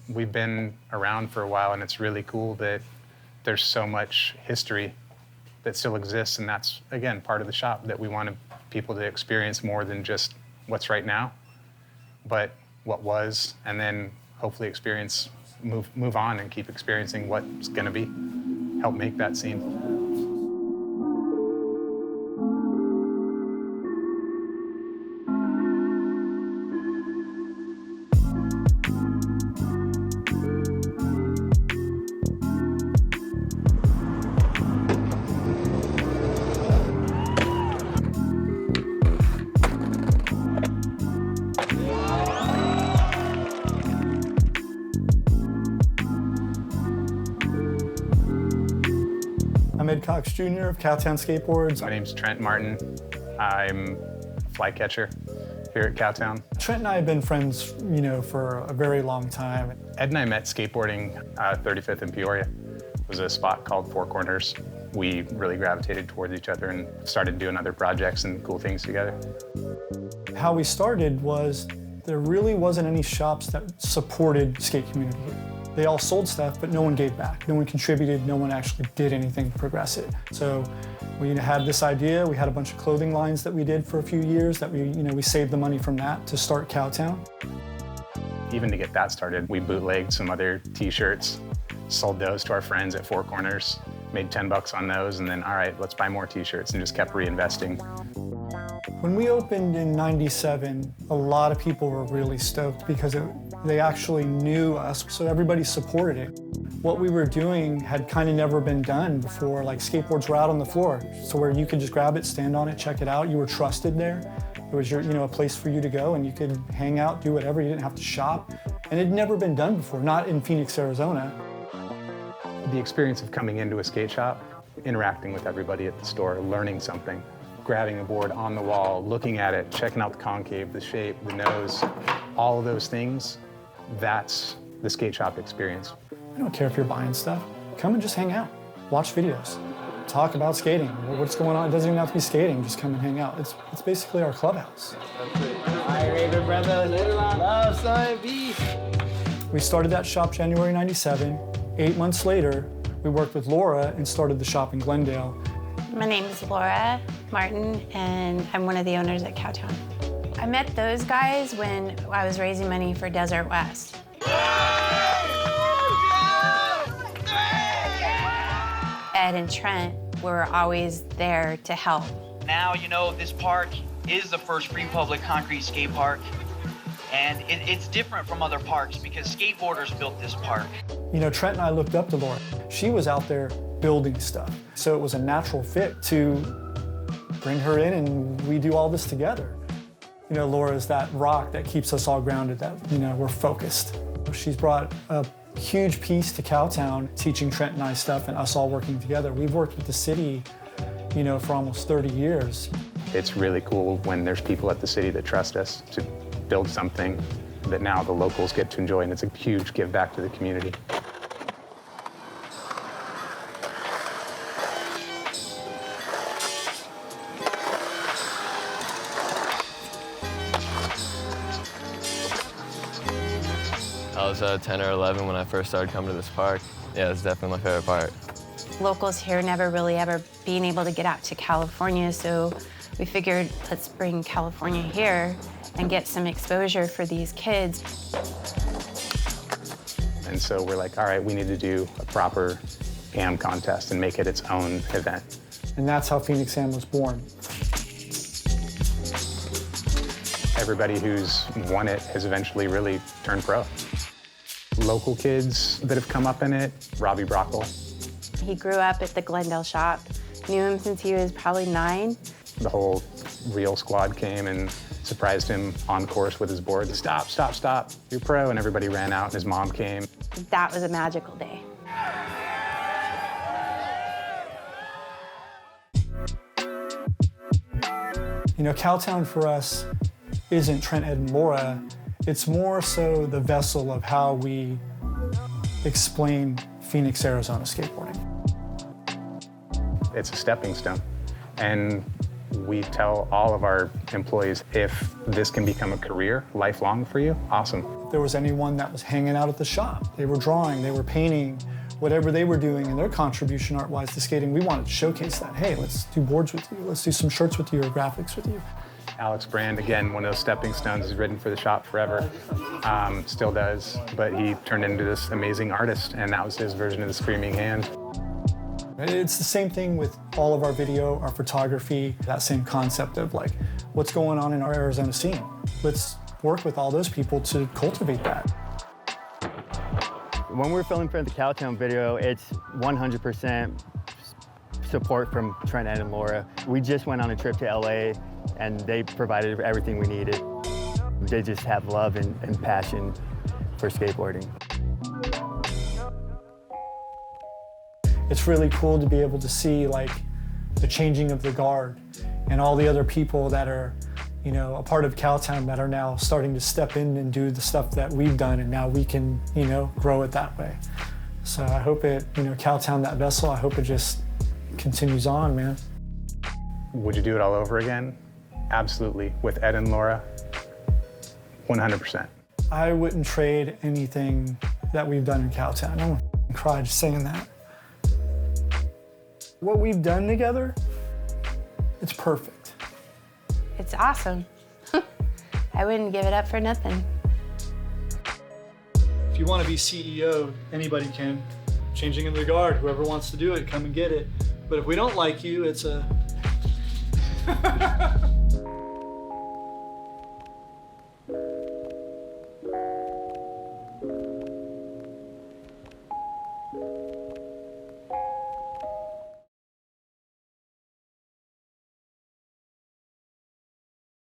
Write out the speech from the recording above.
We've been around for a while, and it's really cool that there's so much history that still exists, and that's, again, part of the shop, that we want people to experience more than just what's right now, but what was, and then hopefully move on and keep experiencing what's gonna be, help make that scene. I'm Ed Cox Jr. of Cowtown Skateboards. My name's Trent Martin. I'm a fly catcher here at Cowtown. Trent and I have been friends, for a very long time. Ed and I met skateboarding 35th in Peoria. It was a spot called Four Corners. We really gravitated towards each other and started doing other projects and cool things together. How we started was there really wasn't any shops that supported skate community here. They all sold stuff, but no one gave back. No one contributed, no one actually did anything to progress it. So we had this idea. We had a bunch of clothing lines that we did for a few years that we saved the money from that to start Cowtown. Even to get that started, we bootlegged some other t-shirts, sold those to our friends at Four Corners, made 10 bucks on those, and then, all right, let's buy more t-shirts, and just kept reinvesting. When we opened in '97, a lot of people were really stoked because they actually knew us, so everybody supported it. What we were doing had kind of never been done before. Like, skateboards were out on the floor, so where you could just grab it, stand on it, check it out. You were trusted there. It was a place for you to go, and you could hang out, do whatever. You didn't have to shop, and it had never been done before, not in Phoenix, Arizona. The experience of coming into a skate shop, interacting with everybody at the store, learning something, grabbing a board on the wall, looking at it, checking out the concave, the shape, the nose, all of those things, that's the skate shop experience. I don't care if you're buying stuff. Come and just hang out, watch videos, talk about skating, what's going on. It doesn't even have to be skating, just come and hang out. It's basically our clubhouse. Hi, Raven Brothers, love, son, peace. We started that shop January '97. 8 months later, we worked with Laura and started the shop in Glendale. My name is Laura Martin, and I'm one of the owners at Cowtown. I met those guys when I was raising money for Desert West. Ed and Trent were always there to help. Now, this park is the first free public concrete skate park, and it's different from other parks because skateboarders built this park. Trent and I looked up to Laura. She was out there building stuff, so it was a natural fit to bring her in and we do all this together. Laura is that rock that keeps us all grounded, that, we're focused. She's brought a huge piece to Cowtown, teaching Trent and I stuff and us all working together. We've worked with the city, for almost 30 years. It's really cool when there's people at the city that trust us to build something that now the locals get to enjoy, and it's a huge give back to the community. I was 10 or 11 when I first started coming to this park. Yeah, it's definitely my favorite part. Locals here never really ever being able to get out to California, so we figured let's bring California here and get some exposure for these kids. And so we're like, all right, we need to do a proper AM contest and make it its own event. And that's how Phoenix Am was born. Everybody who's won it has eventually really turned pro. Local kids that have come up in it, Robbie Brockle. He grew up at the Glendale shop, knew him since he was probably 9. The whole Real squad came and surprised him on course with his board. Stop, stop, stop, you're pro. And everybody ran out and his mom came. That was a magical day. Cowtown for us isn't Trent, Ed, and Laura. It's more so the vessel of how we explain Phoenix, Arizona skateboarding. It's a stepping stone. And We tell all of our employees, if this can become a career, lifelong for you, awesome. If there was anyone that was hanging out at the shop, they were drawing, they were painting, whatever they were doing in their contribution art-wise to skating, we wanted to showcase that. Hey, let's do boards with you, let's do some shirts with you or graphics with you. Alex Brand, again, one of those stepping stones, has ridden for the shop forever, still does, but he turned into this amazing artist, and that was his version of the Screaming Hand. It's the same thing with all of our video, our photography, that same concept of like, what's going on in our Arizona scene? Let's work with all those people to cultivate that. When we're filming for the Cowtown video, it's 100% support from Trent, Ed, and Laura. We just went on a trip to LA and they provided everything we needed. They just have love and passion for skateboarding. It's really cool to be able to see like the changing of the guard and all the other people that are, you know, a part of Cowtown that are now starting to step in and do the stuff that we've done, and now we can, you know, grow it that way. So I hope it, you know, Cowtown, that vessel, I hope it just continues on, man. Would you do it all over again? Absolutely. With Ed and Laura, 100%. I wouldn't trade anything that we've done in Cowtown. I'm gonna cry just saying that. What we've done together, it's perfect. It's awesome. I wouldn't give it up for nothing. If you want to be CEO, anybody can. Changing in the guard, whoever wants to do it, come and get it. But if we don't like you, it's a